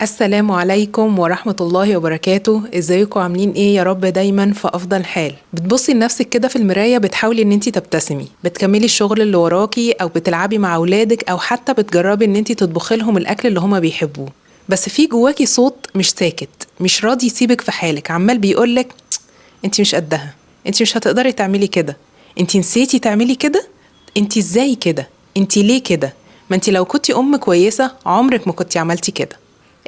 السلام عليكم ورحمة الله وبركاته. ازيكم عاملين ايه؟ يا رب دايما في افضل حال. بتبصي لنفسك كده في المراية، بتحاولي ان انتي تبتسمي، بتكملي الشغل اللي وراكي او بتلعبي مع اولادك او حتى بتجربي ان انتي تطبخي لهم الاكل اللي هما بيحبوه. بس في جواكي صوت مش ساكت، مش راضي يسيبك في حالك، عمال بيقولك انتي مش قدها، انتي مش هتقدري تعملي كده، انتي نسيتي تعملي كده، انتي ازاي كده، انتي ليه كده، ما انتي لو كنتي ام كويسة عمرك ما كنتي عملتي كده.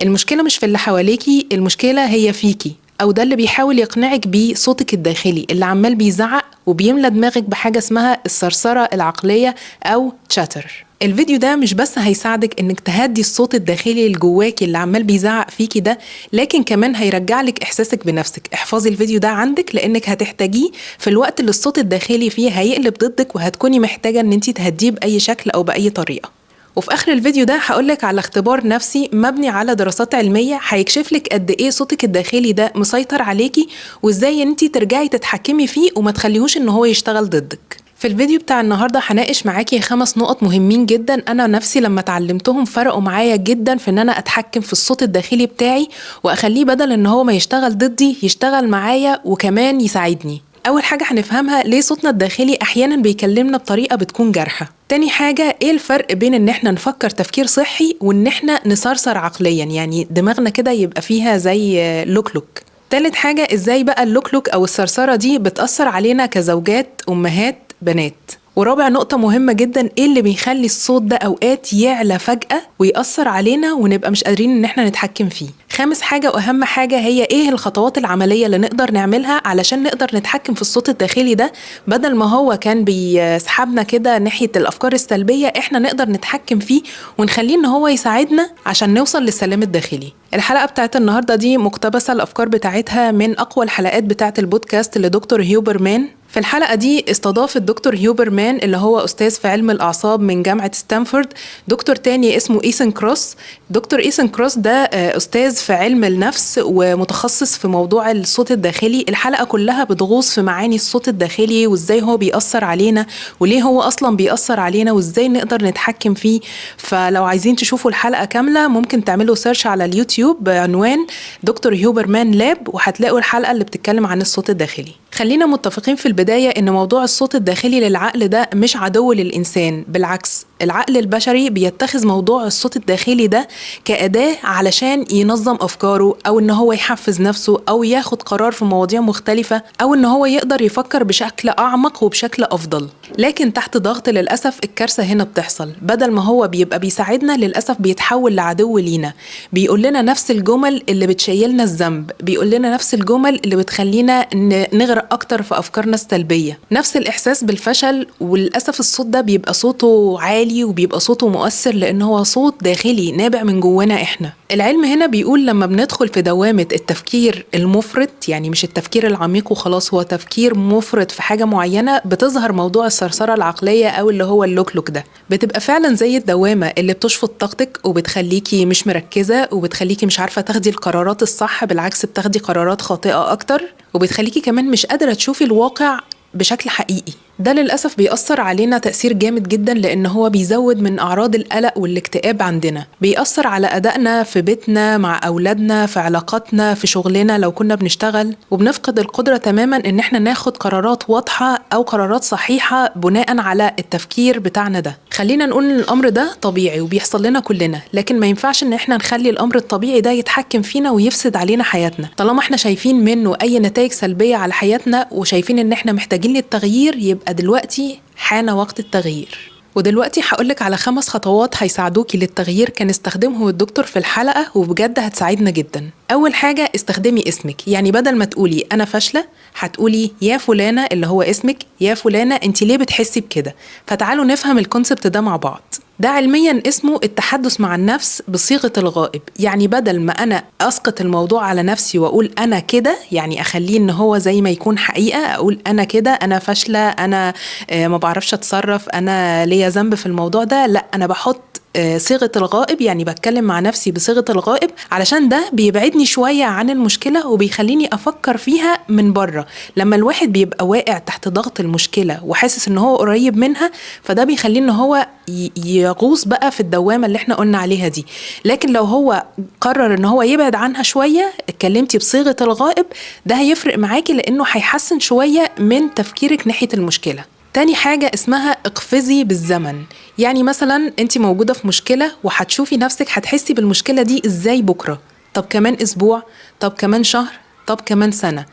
المشكلة مش في اللي حواليكي، المشكلة هي فيكي، أو ده اللي بيحاول يقنعك بيه صوتك الداخلي اللي عمال بيزعق وبيملى دماغك بحاجة اسمها الثرثرة العقلية أو تشاتر. الفيديو ده مش بس هيساعدك انك تهدي الصوت الداخلي اللي جواكي اللي عمال بيزعق فيكي ده، لكن كمان هيرجعلك احساسك بنفسك. احفظي الفيديو ده عندك لانك هتحتاجيه في الوقت اللي الصوت الداخلي فيه هيقلب ضدك، وهتكوني محتاجة ان انتي تهديه بأي شكل او بأي طريقة. وفي آخر الفيديو ده هقولك على اختبار نفسي مبني على دراسات علمية هيكشفلك قد ايه صوتك الداخلي ده مسيطر عليكي، وازاي انتي ترجعي تتحكمي فيه وما تخليهوش ان هو يشتغل ضدك. في الفيديو بتاع النهاردة هناقش معاكي 5 نقط مهمين جدا، انا نفسي لما اتعلمتهم فرقوا معايا جدا في ان انا اتحكم في الصوت الداخلي بتاعي واخليه بدل ان هو ما يشتغل ضدي يشتغل معايا وكمان يساعدني. أول حاجة هنفهمها ليه صوتنا الداخلي أحيانا بيكلمنا بطريقة بتكون جارحة. تاني حاجة إيه الفرق بين إن إحنا نفكر تفكير صحي وإن إحنا نصرصر عقليا، يعني دماغنا كده يبقى فيها زي لوك. تالت حاجة إزاي بقى اللوك أو الصرصرة دي بتأثر علينا كزوجات، أمهات، بنات. ورابع نقطة مهمة جدا، ايه اللي بيخلي الصوت ده اوقات يعلى فجأة ويأثر علينا ونبقى مش قادرين ان احنا نتحكم فيه. خامس حاجة واهم حاجة هي ايه الخطوات العملية اللي نقدر نعملها علشان نقدر نتحكم في الصوت الداخلي ده، بدل ما هو كان بيسحبنا كده ناحية الافكار السلبية احنا نقدر نتحكم فيه ونخليه ان هو يساعدنا عشان نوصل للسلام الداخلي. الحلقة بتاعت النهاردة دي مقتبسة الافكار بتاعتها من اقوى الحلقات بتاعت البودكاست لدكتور هيوبرمان. في الحلقة دي استضاف الدكتور هيوبرمان اللي هو أستاذ في علم الأعصاب من جامعة ستانفورد دكتور تاني اسمه إيثان كروس. دكتور إيثان كروس ده أستاذ في علم النفس ومتخصص في موضوع الصوت الداخلي. الحلقة كلها بتغوص في معاني الصوت الداخلي وإزاي هو بيأثر علينا وليه هو أصلا بيأثر علينا وإزاي نقدر نتحكم فيه. فلو عايزين تشوفوا الحلقة كاملة ممكن تعملوا سيرش على اليوتيوب بعنوان دكتور هيوبرمان لاب وهتلاقوا الحلقة اللي بتتكلم عن الصوت الداخلي. خلينا متفقين في البداية إن موضوع الصوت الداخلي للعقل ده مش عدو للإنسان، بالعكس العقل البشري بيتخذ موضوع الصوت الداخلي ده كأداة علشان ينظم أفكاره أو إن هو يحفز نفسه أو ياخد قرار في مواضيع مختلفة أو إن هو يقدر يفكر بشكل أعمق وبشكل أفضل. لكن تحت ضغط للأسف الكارثة هنا بتحصل، بدل ما هو بيبقى بيساعدنا للأسف بيتحول لعدو لينا، بيقول لنا نفس الجمل اللي بتشيلنا الذنب، بيقول لنا نفس الجمل اللي بتخلينا نغرق أكتر في أفكارنا السلبية، نفس الإحساس بالفشل. وللأسف الصوت ده بيبقى صوته عالي وبيبقى صوته مؤثر لأنه هو صوت داخلي نابع من جوانا إحنا. العلم هنا بيقول لما بندخل في دوامة التفكير المفرط، يعني مش التفكير العميق وخلاص، هو تفكير مفرط في حاجة معينة، بتظهر موضوع الثرثرة العقلية أو اللي هو اللوك ده. بتبقى فعلا زي الدوامة اللي بتشفط طاقتك وبتخليكي مش مركزة وبتخليكي مش عارفة تاخدي القرارات الصح، بالعكس بتاخدي قرارات خاطئة أكتر، وبتخليكي كمان مش قادرة تشوفي الواقع بشكل حقيقي. ده للأسف بيأثر علينا تأثير جامد جدا لأن هو بيزود من أعراض القلق والاكتئاب عندنا، بيأثر على أدائنا في بيتنا مع أولادنا، في علاقاتنا، في شغلنا لو كنا بنشتغل، وبنفقد القدرة تماما إن احنا ناخد قرارات واضحة أو قرارات صحيحة بناء على التفكير بتاعنا ده. خلينا نقول إن الأمر ده طبيعي وبيحصل لنا كلنا، لكن ما ينفعش إن احنا نخلي الأمر الطبيعي ده يتحكم فينا ويفسد علينا حياتنا. طالما احنا شايفين منه أي نتائج سلبية على حياتنا وشايفين إن احنا محتاجين للتغيير، يبقى دلوقتي حان وقت التغيير. ودلوقتي هقولك على 5 خطوات هيساعدوكي للتغيير كان استخدمهم الدكتور في الحلقة وبجد هتساعدنا جدا. أول حاجة استخدمي اسمك، يعني بدل ما تقولي أنا فاشلة هتقولي يا فلانة اللي هو اسمك، يا فلانة انت ليه بتحسي بكده. فتعالوا نفهم الكونسبت ده مع بعض. ده علميا اسمه التحدث مع النفس بصيغة الغائب، يعني بدل ما أنا أسقط الموضوع على نفسي وأقول أنا كده، يعني أخليه إن هو زي ما يكون حقيقة، أقول أنا كده، أنا فاشلة، أنا ما بعرفش أتصرف، أنا ليا ذنب في الموضوع ده، لا أنا بحط صيغة الغائب، يعني بتكلم مع نفسي بصيغة الغائب علشان ده بيبعدني شوية عن المشكلة وبيخليني أفكر فيها من بره. لما الواحد بيبقى واقع تحت ضغط المشكلة وحاسس إن هو قريب منها، فده بيخليه إن هو يغوص بقى في الدوامة اللي احنا قلنا عليها دي. لكن لو هو قرر إن هو يبعد عنها شوية، اتكلمتي بصيغة الغائب، ده هيفرق معاكي لأنه هيحسن شوية من تفكيرك ناحية المشكلة. تاني حاجة اسمها اقفزي بالزمن. يعني مثلا انت موجودة في مشكلة وهتشوفي نفسك هتحسي بالمشكلة دي ازاي بكرة، طب كمان اسبوع، طب كمان شهر، طب كمان سنة.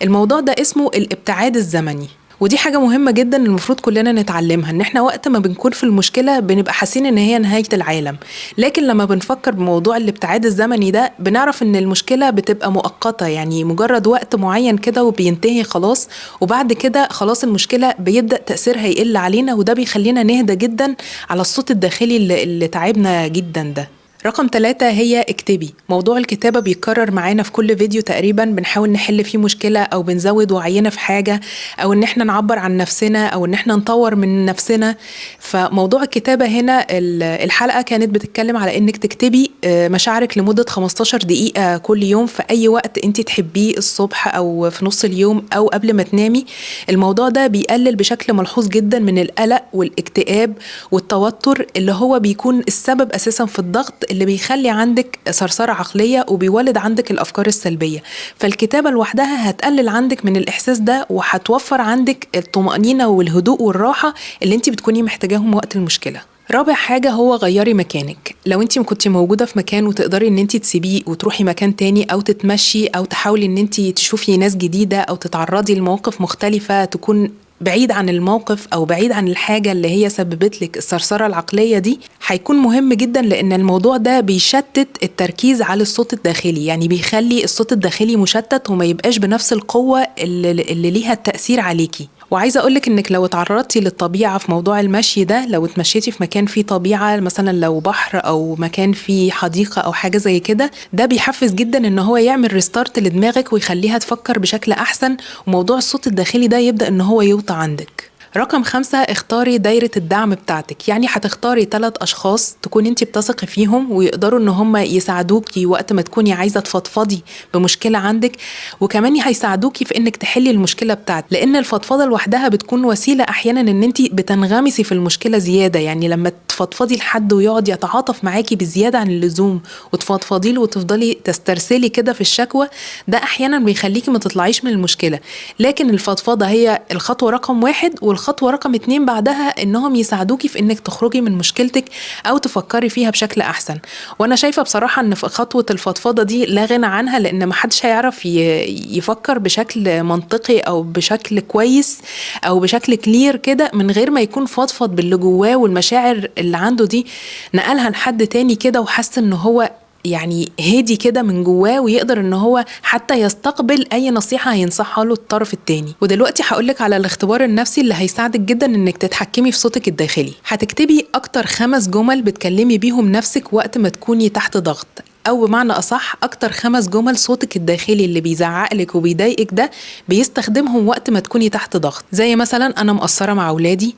الموضوع ده اسمه الابتعاد الزمني، ودي حاجة مهمة جدا المفروض كلنا نتعلمها، ان احنا وقت ما بنكون في المشكلة بنبقى حاسين ان هي نهاية العالم، لكن لما بنفكر بموضوع الابتعاد الزمني ده بنعرف ان المشكلة بتبقى مؤقتة، يعني مجرد وقت معين كده وبينتهي خلاص، وبعد كده خلاص المشكلة بيبدأ تأثيرها يقل علينا، وده بيخلينا نهدى جدا على الصوت الداخلي اللي تعبنا جدا ده. رقم 3 هي اكتبي. موضوع الكتابة بيتكرر معانا في كل فيديو تقريبا، بنحاول نحل فيه مشكلة أو بنزود وعينا في حاجة، أو إن احنا نعبر عن نفسنا، أو إن احنا نطور من نفسنا. فموضوع الكتابة هنا الحلقة كانت بتتكلم على إنك تكتبي مشاعرك لمدة 15 دقيقة كل يوم في أي وقت أنت تحبيه، الصبح أو في نص اليوم أو قبل ما تنامي. الموضوع ده بيقلل بشكل ملحوظ جدا من القلق والاكتئاب والتوتر اللي هو بيكون السبب أساسا في الضغط اللي بيخلي عندك صرصرة عقلية وبيولد عندك الأفكار السلبية. فالكتابة لوحدها هتقلل عندك من الإحساس ده، وهتوفر عندك الطمأنينة والهدوء والراحة اللي انت بتكوني محتاجاهم وقت المشكلة. رابع حاجة هو غيري مكانك. لو انت كنت موجودة في مكان وتقدري ان انت تسيبيه وتروحي مكان تاني، او تتمشي، او تحاولي ان انت تشوفي ناس جديدة، او تتعرضي لمواقف مختلفة تكون بعيد عن الموقف أو بعيد عن الحاجة اللي هي سببت لك الثرثرة العقلية دي، هيكون مهم جدا، لأن الموضوع ده بيشتت التركيز على الصوت الداخلي، يعني بيخلي الصوت الداخلي مشتت وما يبقاش بنفس القوة اللي ليها التأثير عليكي. وعايزة أقولك إنك لو اتعرضتي للطبيعة في موضوع المشي ده، لو اتمشيتي في مكان فيه طبيعة، مثلا لو بحر أو مكان فيه حديقة أو حاجة زي كده، ده بيحفز جدا إن هو يعمل ريستارت لدماغك ويخليها تفكر بشكل أحسن، وموضوع الصوت الداخلي ده يبدأ إن هو يوطى عندك. رقم 5 اختاري دايرة الدعم بتاعتك. يعني هتختاري 3 أشخاص تكوني انت بتثقي فيهم ويقدروا ان هم يساعدوكي وقت ما تكوني عايزة تفضفضي بمشكلة عندك، وكمان هيساعدوكي في انك تحلي المشكلة بتاعتك، لان الفضفضة لوحدها بتكون وسيلة احيانا ان انت بتنغمسي في المشكلة زيادة. يعني لما تفضفضي لحد ويقعد يتعاطف معاكي بزيادة عن اللزوم وتفضفضي له وتفضلي تسترسلي كده في الشكوى، ده احيانا بيخليكي ما تطلعيش من المشكلة. لكن الفضفضة هي الخطوة رقم 1، والخطوة رقم 2 بعدها انهم يساعدوكي في انك تخرجي من مشكلتك او تفكري فيها بشكل احسن. وانا شايفة بصراحة ان في خطوة الفضفضة دي لا غنى عنها، لان ما حدش هيعرف يفكر بشكل منطقي او بشكل كويس او بشكل كلير كده من غير ما يكون فضفض باللي جواه والمشاعر اللي عنده دي نقلها لحد تاني كده، وحس ان هو يعني هادي كده من جواه، ويقدر ان هو حتى يستقبل اي نصيحة هينصحها له الطرف التاني. ودلوقتي هقولك على الاختبار النفسي اللي هيساعدك جدا انك تتحكمي في صوتك الداخلي. هتكتبي اكتر 5 جمل بتكلمي بيهم نفسك وقت ما تكوني تحت ضغط، او بمعنى اصح اكتر 5 جمل صوتك الداخلي اللي بيزعقلك وبيضايقك ده بيستخدمهم وقت ما تكوني تحت ضغط. زي مثلا انا مقصرة مع اولادي،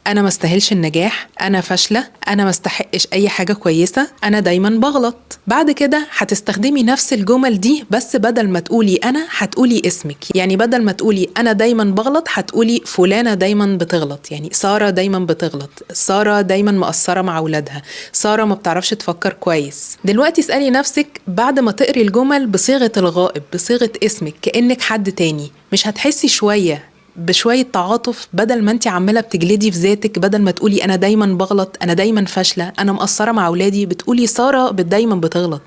انا ما استاهلش النجاح، انا فاشله، انا ما استحقش اي حاجه كويسه، انا دايما بغلط. بعد كده هتستخدمي نفس الجمل دي، بس بدل ما تقولي انا هتقولي اسمك. يعني بدل ما تقولي انا دايما بغلط هتقولي فلانه دايما بتغلط. يعني ساره دايما بتغلط، ساره دايما مقصره مع اولادها، ساره ما بتعرفش تفكر كويس. دلوقتي اسالي نفسك بعد ما تقري الجمل بصيغه الغائب، بصيغه اسمك، كانك حد تاني، مش هتحسي بشوية تعاطف بدل ما انت عمالة بتجلدي في ذاتك؟ بدل ما تقولي انا دايما بغلط، انا دايما فاشلة، انا مقصرة مع اولادي، بتقولي سارة دايما بتغلط،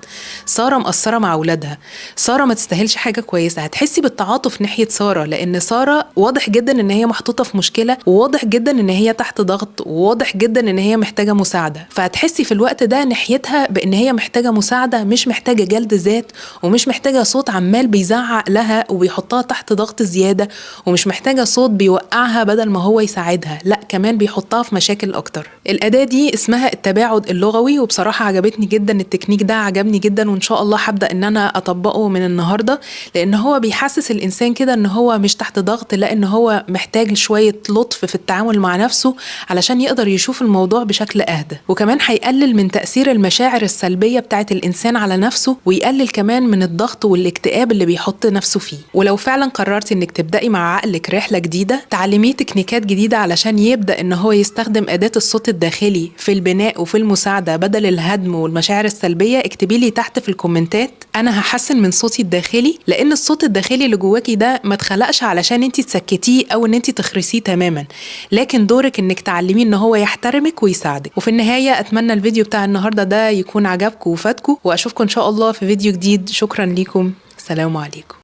سارة مقصرة مع اولادها، سارة ما تستاهلش حاجة كويسة. هتحسي بالتعاطف ناحية سارة، لان سارة واضح جدا ان هي محطوطة في مشكلة، وواضح جدا ان هي تحت ضغط، وواضح جدا ان هي محتاجة مساعدة. فهتحسي في الوقت ده ناحيتها بان هي محتاجة مساعدة، مش محتاجة جلد ذات، ومش محتاجة صوت عمال بيزعق لها وبيحطها تحت ضغط زيادة، ومش محتاجة كده صوت بيوقعها بدل ما هو يساعدها، لا كمان بيحطها في مشاكل اكتر. الاداة دي اسمها التباعد اللغوي، وبصراحة عجبتني جدا التكنيك ده، عجبني جدا، وان شاء الله هبدأ ان انا اطبقه من النهاردة، لان هو بيحسس الانسان كده ان هو مش تحت ضغط، لا ان هو محتاج شوية لطف في التعامل مع نفسه علشان يقدر يشوف الموضوع بشكل اهدى. وكمان هيقلل من تأثير المشاعر السلبية بتاعت الانسان على نفسه، ويقلل كمان من الضغط والاكتئاب اللي بيحط نفسه فيه. ولو فعلا قررت انك تبدأي مع عقلك رحلة جديدة، تعلميه تكنيكات جديدة علشان يبدأ ان هو يستخدم أداة الصوت الداخلي في البناء وفي المساعدة بدل الهدم والمشاعر السلبية، اكتبي لي تحت في الكومنتات انا هحسن من صوتي الداخلي، لان الصوت الداخلي اللي جواكي ده ما اتخلقش علشان انت تسكتيه او ان انت تخرسيه تماما، لكن دورك انك تعلميه ان هو يحترمك ويساعدك. وفي النهاية اتمنى الفيديو بتاع النهاردة ده يكون عجبكم وفادكم، واشوفكم ان شاء الله في فيديو جديد. شكرا ليكم، سلام عليكم.